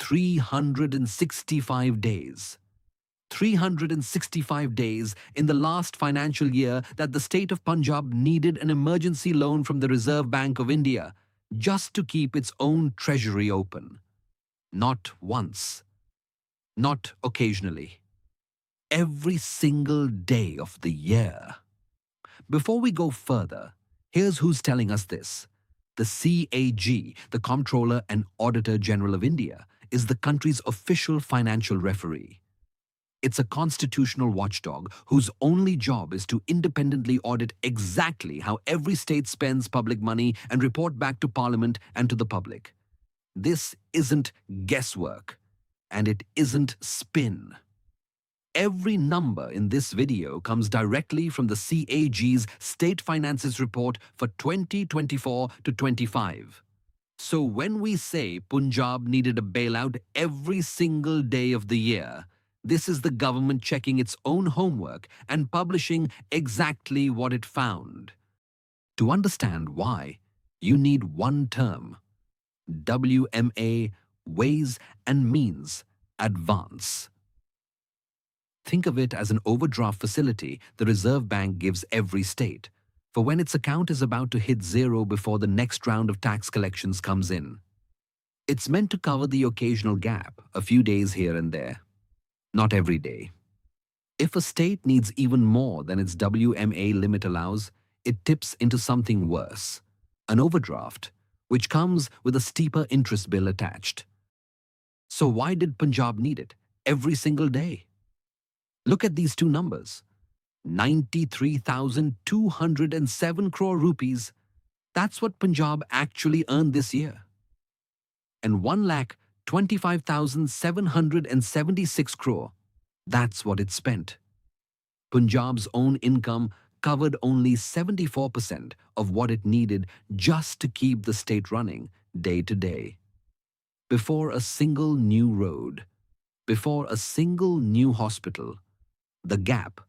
365 days. 365 days in the last financial year that the state of Punjab needed an emergency loan from the Reserve Bank of India just to keep its own treasury open. Not once. Not occasionally. Every single day of the year. Before we go further, here's who's telling us this. The CAG, the Comptroller and Auditor General of India, is the country's official financial referee. It's a constitutional watchdog whose only job is to independently audit exactly how every state spends public money and report back to Parliament and to the public. This isn't guesswork, and it isn't spin. Every number in this video comes directly from the CAG's State Finances Report for 2024 to 25. So when we say Punjab needed a bailout every single day of the year, this is the government checking its own homework and publishing exactly what it found. To understand why, you need one term. WMA, Ways and Means Advance. Think of it as an overdraft facility the Reserve Bank gives every state, for when its account is about to hit zero before the next round of tax collections comes in. It's meant to cover the occasional gap, a few days here and there. Not every day. If a state needs even more than its WMA limit allows, it tips into something worse, an overdraft, which comes with a steeper interest bill attached. So why did Punjab need it every single day? Look at these two numbers. 93,207 crore rupees. That's what Punjab actually earned this year. And 1,25,776 crore. That's what it spent. Punjab's own income covered only 74% of what it needed just to keep the state running day to day. Before a single new road, before a single new hospital, the gap,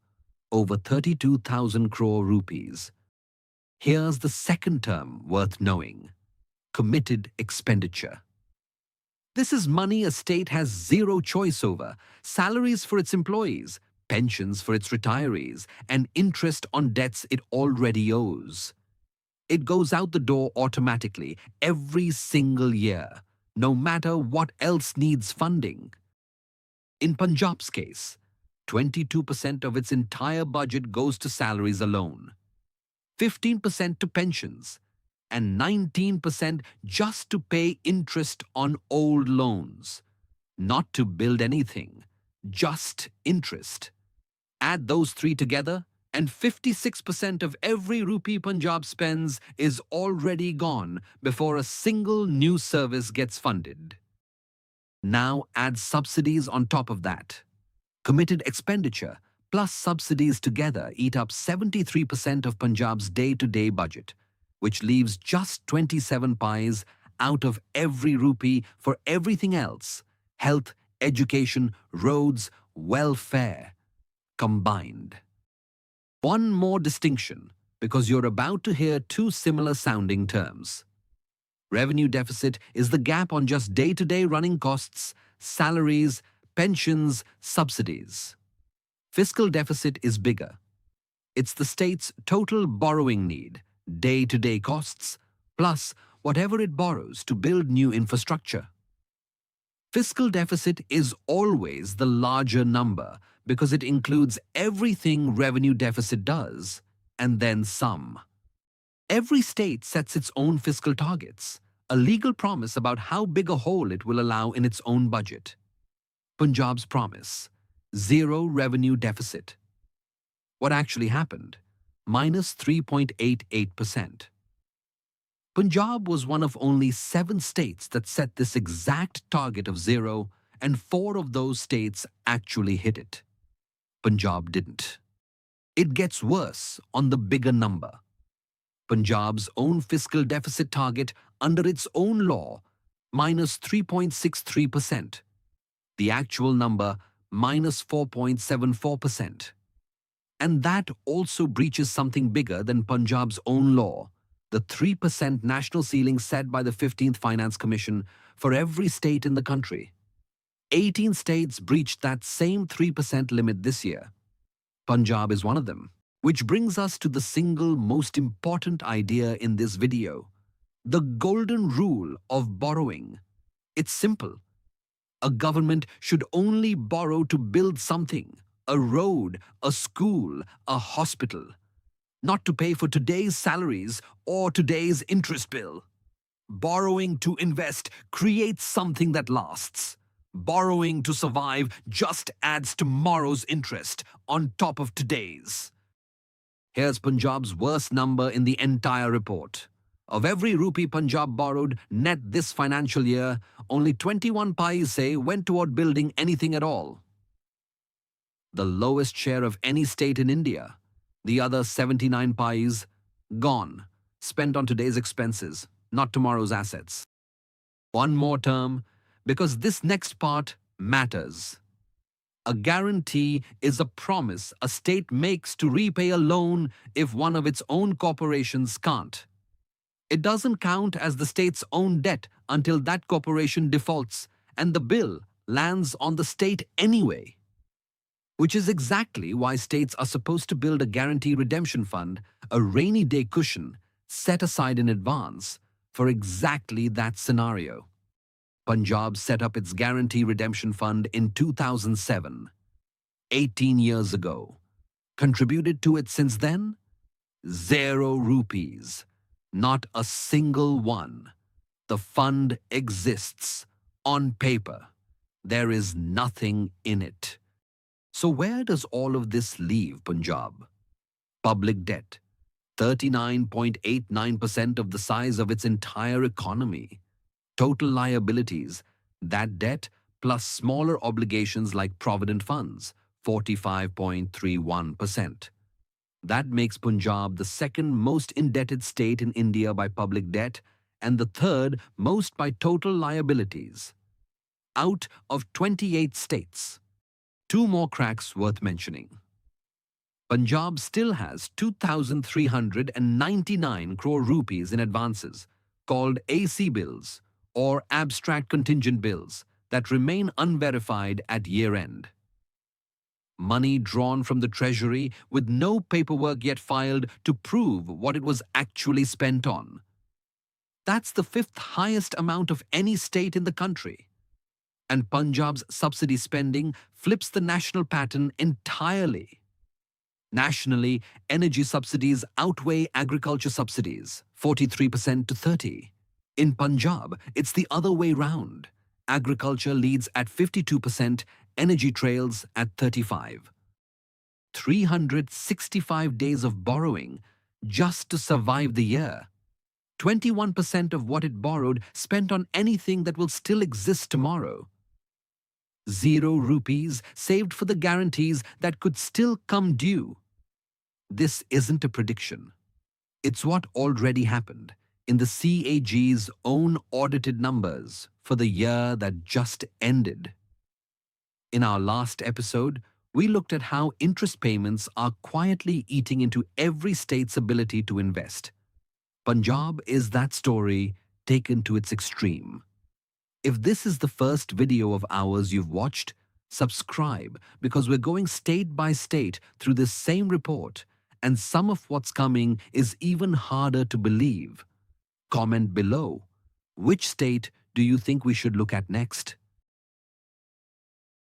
over 32,000 crore rupees. Here's the second term worth knowing. Committed expenditure. This is money a state has zero choice over. Salaries for its employees, pensions for its retirees, and interest on debts it already owes. It goes out the door automatically every single year, no matter what else needs funding. In Punjab's case, 22% of its entire budget goes to salaries alone, 15% to pensions, and 19% just to pay interest on old loans. Not to build anything, just interest. Add those three together, and 56% of every rupee Punjab spends is already gone before a single new service gets funded. Now add subsidies on top of that. Committed expenditure plus subsidies together eat up 73% of Punjab's day-to-day budget, which leaves just 27 pies out of every rupee for everything else: health, education, roads, welfare, combined. One more distinction, because you're about to hear two similar sounding terms. Revenue deficit is the gap on just day-to-day running costs, salaries, pensions, subsidies. Fiscal deficit is bigger. It's the state's total borrowing need, day-to-day costs, plus whatever it borrows to build new infrastructure. Fiscal deficit is always the larger number because it includes everything revenue deficit does, and then some. Every state sets its own fiscal targets, a legal promise about how big a hole it will allow in its own budget. Punjab's promise: zero revenue deficit. What actually happened? Minus 3.88%. Punjab was one of only 7 states that set this exact target of zero, and 4 of those states actually hit it. Punjab didn't. It gets worse on the bigger number. Punjab's own fiscal deficit target under its own law, minus 3.63%. The actual number, minus 4.74%. And that also breaches something bigger than Punjab's own law, the 3% national ceiling set by the 15th Finance Commission for every state in the country. 18 states breached that same 3% limit this year. Punjab is one of them. Which brings us to the single most important idea in this video: the golden rule of borrowing. It's simple. A government should only borrow to build something: a road, a school, a hospital, not to pay for today's salaries or today's interest bill. Borrowing to invest creates something that lasts. Borrowing to survive just adds tomorrow's interest on top of today's. Here's Punjab's worst number in the entire report. Of every rupee Punjab borrowed net this financial year, only 21 paise went toward building anything at all. The lowest share of any state in India. The other 79 paise, gone, spent on today's expenses, not tomorrow's assets. One more term, because this next part matters. A guarantee is a promise a state makes to repay a loan if one of its own corporations can't. It doesn't count as the state's own debt until that corporation defaults, and the bill lands on the state anyway. Which is exactly why states are supposed to build a guarantee redemption fund, a rainy day cushion, set aside in advance for exactly that scenario. Punjab set up its guarantee redemption fund in 2007, 18 years ago. Contributed to it since then? 0 rupees. Not a single one. The fund exists on paper. There is nothing in it. So where does all of this leave Punjab? Public debt, 39.89% of the size of its entire economy. Total liabilities, that debt plus smaller obligations like provident funds, 45.31%. That makes Punjab the second most indebted state in India by public debt and the third most by total liabilities. Out of 28 states. 2 more cracks worth mentioning. Punjab still has 2,399 crore rupees in advances, called AC bills, or abstract contingent bills, that remain unverified at year-end. Money drawn from the treasury with no paperwork yet filed to prove what it was actually spent on. That's the 5th highest amount of any state in the country. And Punjab's subsidy spending flips the national pattern entirely. Nationally, energy subsidies outweigh agriculture subsidies, 43% to 30%. In Punjab, it's the other way round. Agriculture leads at 52%, energy trails at 35%. 365 days of borrowing just to survive the year. 21% of what it borrowed spent on anything that will still exist tomorrow. 0 rupees saved for the guarantees that could still come due. This isn't a prediction. It's what already happened in the CAG's own audited numbers for the year that just ended. In our last episode, we looked at how interest payments are quietly eating into every state's ability to invest. Punjab is that story taken to its extreme. If this is the first video of ours you've watched, subscribe because we're going state by state through this same report, and some of what's coming is even harder to believe. Comment below. Which state do you think we should look at next?